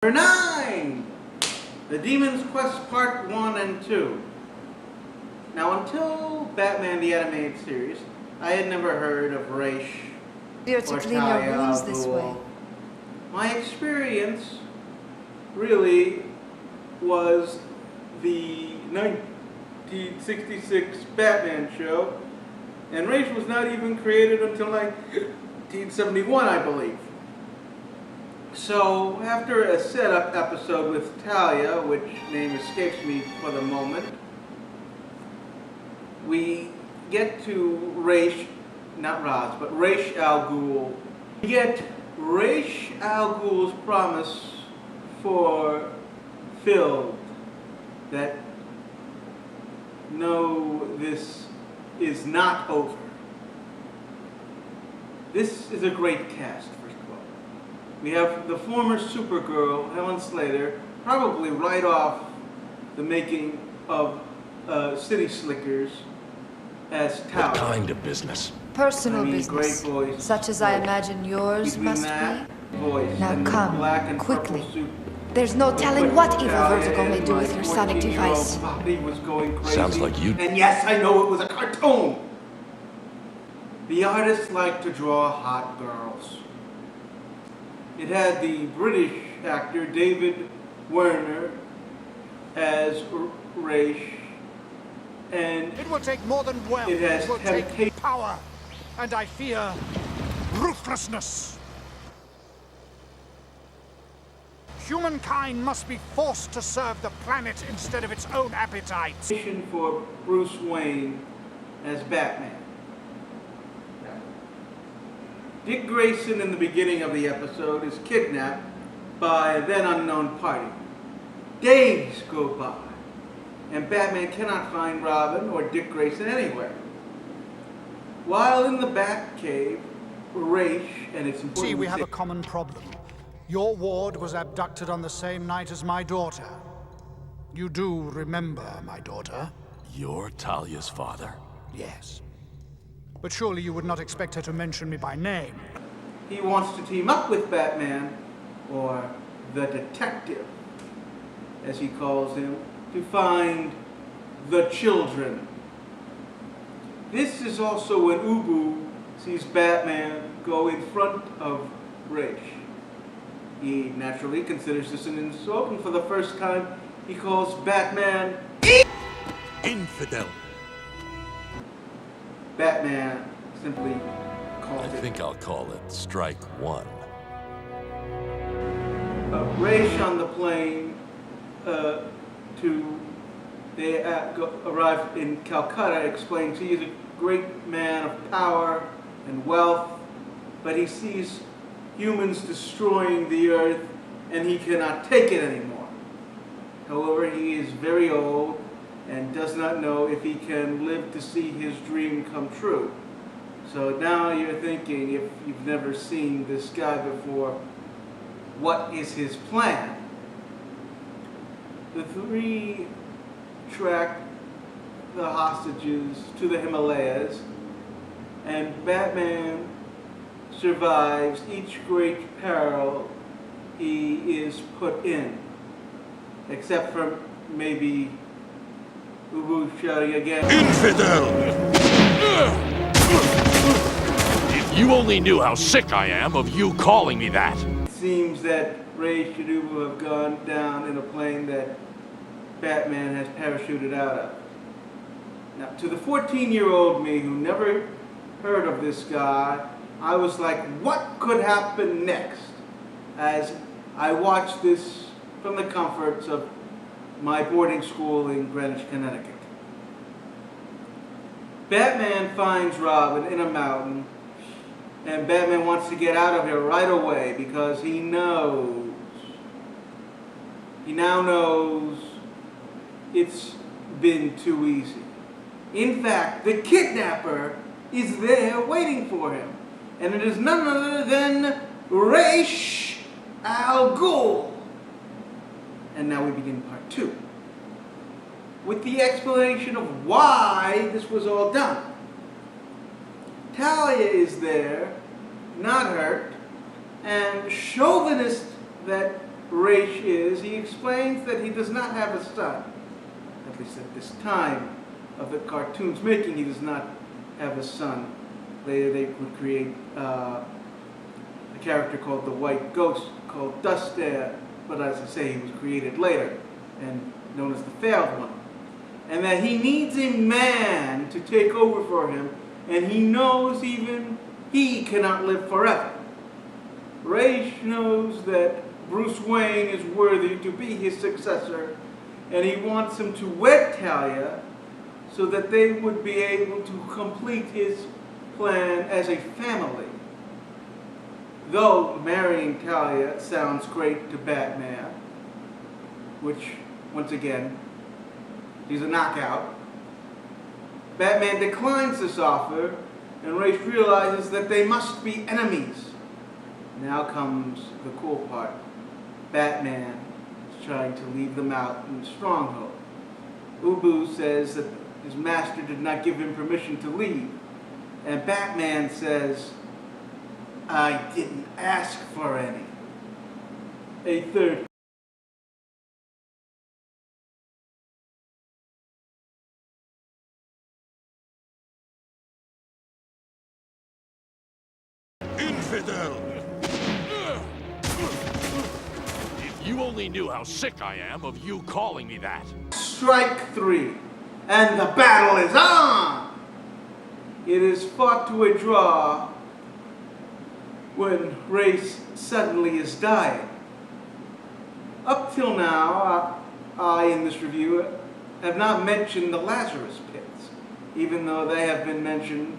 Number 9! The Demon's Quest Part 1 and 2. Now, until Batman the Animated Series, I had never heard of Raish You're to clean your wounds this way. My experience really was the 1966 Batman show, and Raish was not even created until 1971, I believe. So, after a setup episode with Talia, which name escapes me for the moment, we get to Raish, not Raz, but Raish Al Ghul. We get Raish Al Ghul's promise fulfilled that no, this is not over. This is a great cast, first of all. We have the former Supergirl, Helen Slater, probably right off the making of City Slickers, as Talia. What kind of business? Personal Great business, voice. such as I imagine yours must be. Voice Now and come, black and quickly. purple suit. There's no telling what evil Talia Vertigo may and do my with your sonic 14-year-old device. body was going crazy. Sounds like you... And yes, I know it was a cartoon. The artist liked to draw hot girls. It had the British actor David Werner as Raish, and it will take more than wealth. it has will temptation. take power, and I fear ruthlessness. Humankind must be forced to serve the planet instead of its own appetites. For Bruce Wayne as Batman. Dick Grayson in the beginning of the episode is kidnapped by a then unknown party. Days go by, and Batman cannot find Robin or Dick Grayson anywhere. While in the Batcave, Raish and its important... See, we have a common problem. Your ward was abducted on the same night as my daughter. You do remember my daughter? You're Talia's father? Yes. But surely you would not expect her to mention me by name. He wants to team up with Batman, or the detective, as he calls him, to find the children. This is also when Ubu sees Batman go in front of Raish. He naturally considers this an insult, and for the first time, he calls Batman Infidel. Batman simply calls I think I'll call it strike one. Raish on the plane they arrive in Calcutta, explains he is a great man of power and wealth, but he sees humans destroying the earth and he cannot take it anymore. However, he is very old and does not know if he can live to see his dream come true. So now you're thinking, if you've never seen this guy before, what is his plan? The three track the hostages to the Himalayas, and Batman survives each great peril he is put in, except for maybe Ubu shouting again, Infidel! If you only knew how sick I am of you calling me that! It seems that Raish and Ubu have gone down in a plane that Batman has parachuted out of. Now, to the 14-year-old me who never heard of this guy, I was like, what could happen next? As I watched this from the comforts of my boarding school in Greenwich, Connecticut. Batman finds Robin in a mountain, and Batman wants to get out of here right away because he now knows it's been too easy. In fact, the kidnapper is there waiting for him, and it is none other than Raish Al Ghul. And now we begin part 2, with the explanation of why this was all done. Talia is there, not hurt, and chauvinist that Raish is, he explains that he does not have a son. At least at this time of the cartoon's making, he does not have a son. Later they would create a character called the White Ghost, called Dustan, but as I say, he was created later and known as the Failed One. And that he needs a man to take over for him, and he knows even he cannot live forever. Raish knows that Bruce Wayne is worthy to be his successor, and he wants him to wed Talia so that they would be able to complete his plan as a family. Though marrying Talia sounds great to Batman, which, once again, he's a knockout, Batman declines this offer, and Raish realizes that they must be enemies. Now comes the cool part. Batman is trying to leave them out in the stronghold. Ubu says that his master did not give him permission to leave. And Batman says, I didn't ask for any. A third Infidel! If you only knew how sick I am of you calling me that. Strike 3, and the battle is on! It is fought to a draw when Raish suddenly is dying. Up till now, I in this review have not mentioned the Lazarus Pits, even though they have been mentioned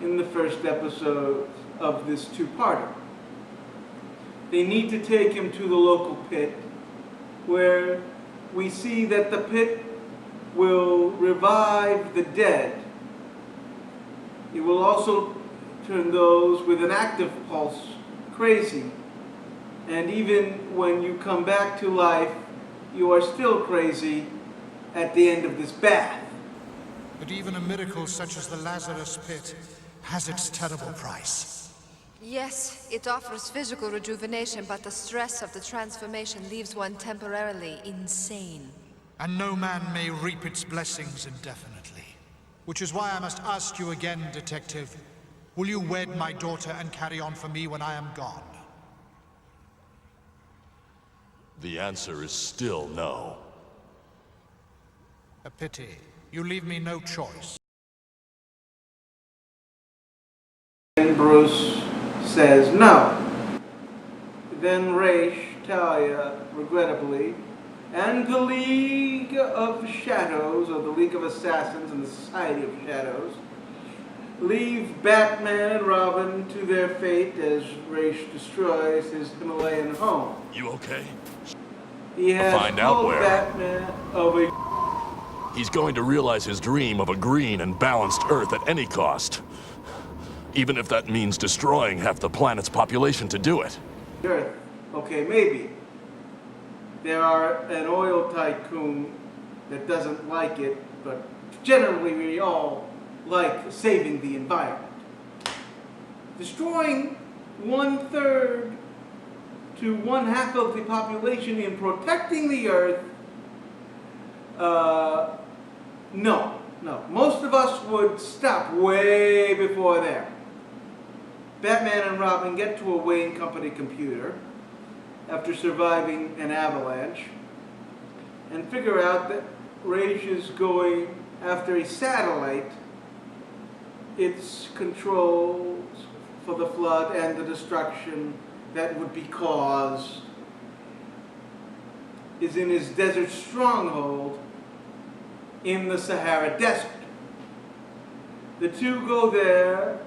in the first episode of this two-parter. They need to take him to the local pit, where we see that the pit will revive the dead. It will also turn those with an active pulse crazy. And even when you come back to life, you are still crazy at the end of this bath. But even a miracle such as the Lazarus Pit has its terrible price. Yes, it offers physical rejuvenation, but the stress of the transformation leaves one temporarily insane. And no man may reap its blessings indefinitely. Which is why I must ask you again, Detective. Will you wed my daughter and carry on for me when I am gone? The answer is still no. A pity. You leave me no choice. And Bruce says no. Then Raish, Talia, regrettably, and the League of Shadows, or the League of Assassins and the Society of Shadows, leave Batman and Robin to their fate as Raish destroys his Himalayan home. You okay? He has Find out told where. Batman of a... He's going to realize his dream of a green and balanced Earth at any cost. Even if that means destroying half the planet's population to do it. Earth. Okay, maybe. There are an oil tycoon that doesn't like it, but generally we all like saving the environment. Destroying 1/3 to 1/2 of the population in protecting the Earth, no. Most of us would stop way before there. Batman and Robin get to a Wayne Company computer after surviving an avalanche and figure out that Raish is going after a satellite. Its controls for the flood and the destruction that would be caused is in his desert stronghold in the Sahara Desert. The two go there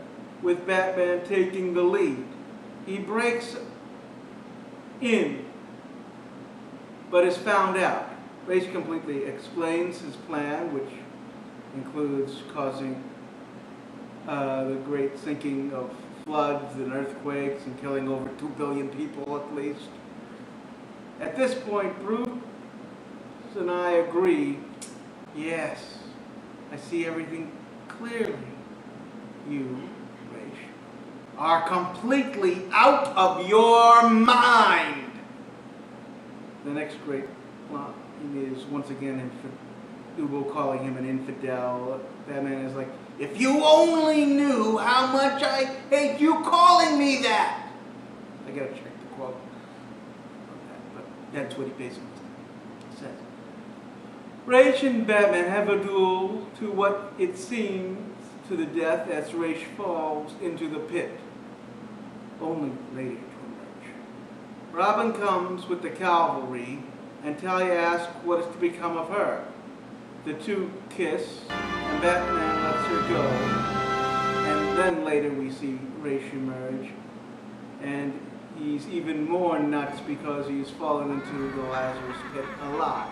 with Batman taking the lead. He breaks in, but is found out. Raish completely explains his plan, which includes causing the great sinking of floods and earthquakes and killing over 2 billion people at least. At this point, Bruce and I agree, yes, I see everything clearly. You, Raish, are completely out of your mind. the next great line is once again Ubo calling him an infidel. Batman is like, "If you only knew how much I hate you calling me that!" I gotta check the quote on that, but that's what he basically says. Ra's and Batman have a duel to what it seems to the death as Ra's falls into the pit. Only later to emerge. Robin comes with the cavalry, and Talia asks what is to become of her. The two kiss, and Batman lets her go. And then later we see Ra's emerge, and he's even more nuts because he's fallen into the Lazarus pit alive.